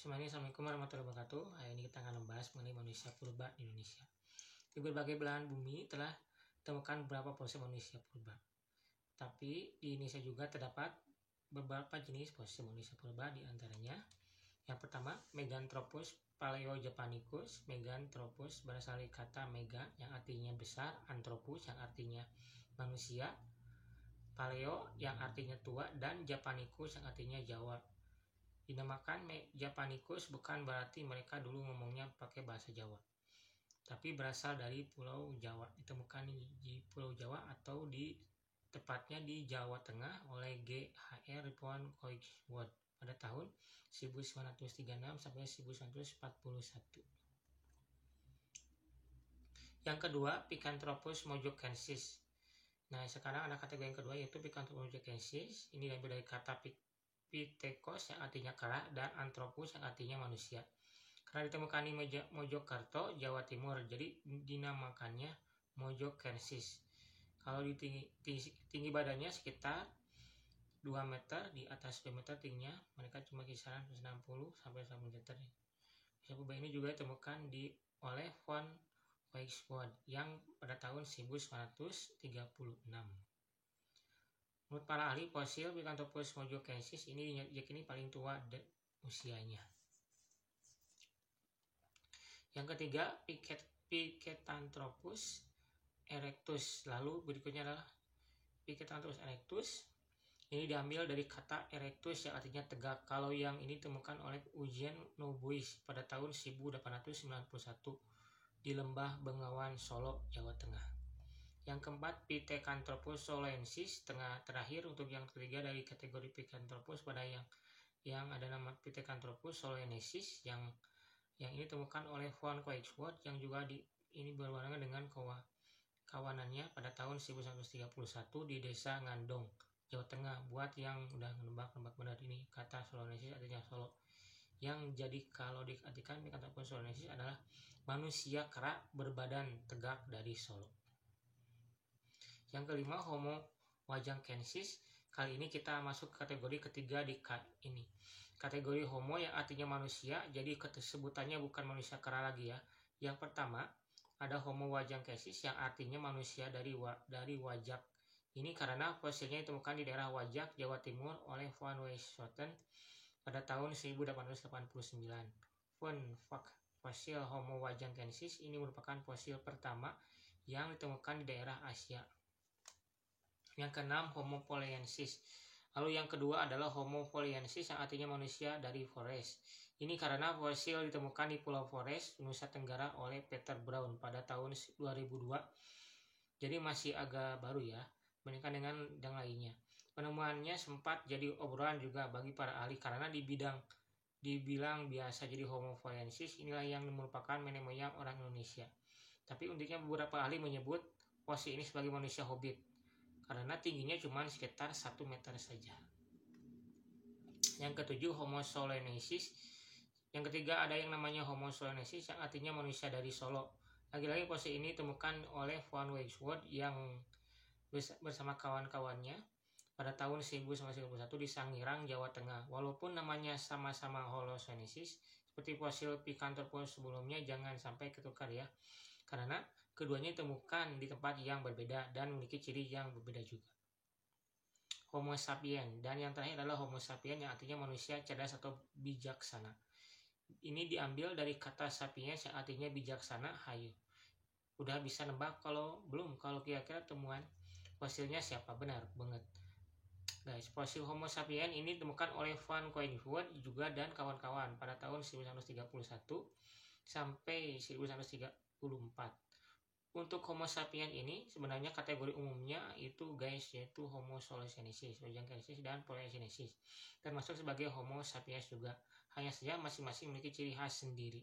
Assalamualaikum warahmatullahi wabarakatuh. Hari ini kita akan membahas mengenai manusia purba di Indonesia. Di berbagai belahan bumi telah ditemukan beberapa fosil manusia purba. Tapi di Indonesia juga terdapat beberapa jenis fosil manusia purba, di antaranya yang pertama Meganthropus paleojapanicus. Meganthropus berasal dari kata mega yang artinya besar, anthropus yang artinya manusia, paleo yang artinya tua, dan japanicus yang artinya Jawa. Dinamakan Japanicus bukan berarti mereka dulu ngomongnya pakai bahasa Jawa, tapi berasal dari Pulau Jawa, ditemukan di Pulau Jawa atau tepatnya di Jawa Tengah oleh G.H.R. Ripon Koikswold pada tahun 1936 sampai 1941. Yang kedua, Picanthropus mojokensis. Nah, sekarang ada kategori yang kedua, yaitu Picanthropus mojokensis. Ini diambil dari kata Pithekus yang artinya kera, dan Anthropus yang artinya manusia. Karena ditemukan di Mojokerto, Jawa Timur, jadi dinamakannya mojokensis. Kalau di tinggi badannya sekitar 2 meter, di atas 2 meter tingginya, mereka cuma kisaran 160 sampai 1 meter. Fosil purba ini juga ditemukan oleh von Koikswold yang pada tahun 1936. Menurut para ahli, fosil Picanthropus mojokensis ini diyakini paling tua usianya. Yang ketiga, Pithecanthropus erectus. Lalu berikutnya adalah Pithecanthropus erectus. Ini diambil dari kata erectus yang artinya tegak. Kalau yang ini ditemukan oleh Eugene Noubois pada tahun 1891 di Lembah Bengawan, Solo, Jawa Tengah. Yang keempat, Pithecanthropus soloensis. Terakhir untuk yang ketiga dari kategori Picanthropus pada yang ada nama Pithecanthropus soloensis yang ini ditemukan oleh von Koikswold yang juga ini berbarengan dengan kawanannya pada tahun 1931 di desa Ngandong, Jawa Tengah. Buat yang udah nebak benar, ini kata soloensis artinya Solo. Yang jadi kalau diartikan Picanthropus soloensis adalah manusia kera berbadan tegak dari Solo. Yang kelima, Homo wajangkensis. Kali ini kita masuk kategori ketiga di ini. Kategori Homo yang artinya manusia, jadi sebutannya bukan manusia kera lagi ya. Yang pertama, ada Homo wajangkensis yang artinya manusia dari wajak. Ini karena fosilnya ditemukan di daerah Wajak, Jawa Timur oleh von Weissoten pada tahun 1889. Fun fact, fosil Homo wajangkensis ini merupakan fosil pertama yang ditemukan di daerah Asia. Yang keenam, Homo floresiensis. Lalu yang kedua adalah Homo floresiensis yang artinya manusia dari Flores. Ini karena fosil ditemukan di Pulau Flores, Nusa Tenggara oleh Peter Brown pada tahun 2002. Jadi masih agak baru ya, dibandingkan dengan yang lainnya. Penemuannya sempat jadi obrolan juga bagi para ahli karena dibilang biasa jadi Homo floresiensis inilah yang merupakan nenek moyang orang Indonesia. Tapi uniknya beberapa ahli menyebut fosil ini sebagai manusia hobbit karena tingginya cuma sekitar 1 meter saja. Yang ketujuh, Homo soloensis. Yang ketiga ada yang namanya Homo soloensis yang artinya manusia dari Solo. Lagi-lagi fosil ini ditemukan oleh von Weiswold yang bersama kawan-kawannya pada tahun 1991 di Sangiran, Jawa Tengah. Walaupun namanya sama-sama Homo soloensis seperti fosil Picanthropus sebelumnya, jangan sampai ketukar ya. Karena keduanya ditemukan di tempat yang berbeda dan memiliki ciri yang berbeda juga. Homo sapiens, dan yang terakhir adalah Homo sapiens yang artinya manusia cerdas atau bijaksana. Ini diambil dari kata sapiens yang artinya bijaksana, hayu. Udah bisa nebak kalau belum? Kalau kira-kira temuan fosilnya siapa? Benar banget. Guys, fosil Homo sapiens ini ditemukan oleh von Koikswold juga dan kawan-kawan pada tahun 1931 sampai 1934. Untuk Homo sapiens ini sebenarnya kategori umumnya itu guys, yaitu Homo soloensis, wajangkensis, dan floresiensis. Termasuk sebagai Homo sapiens juga. Hanya saja masing-masing memiliki ciri khas sendiri.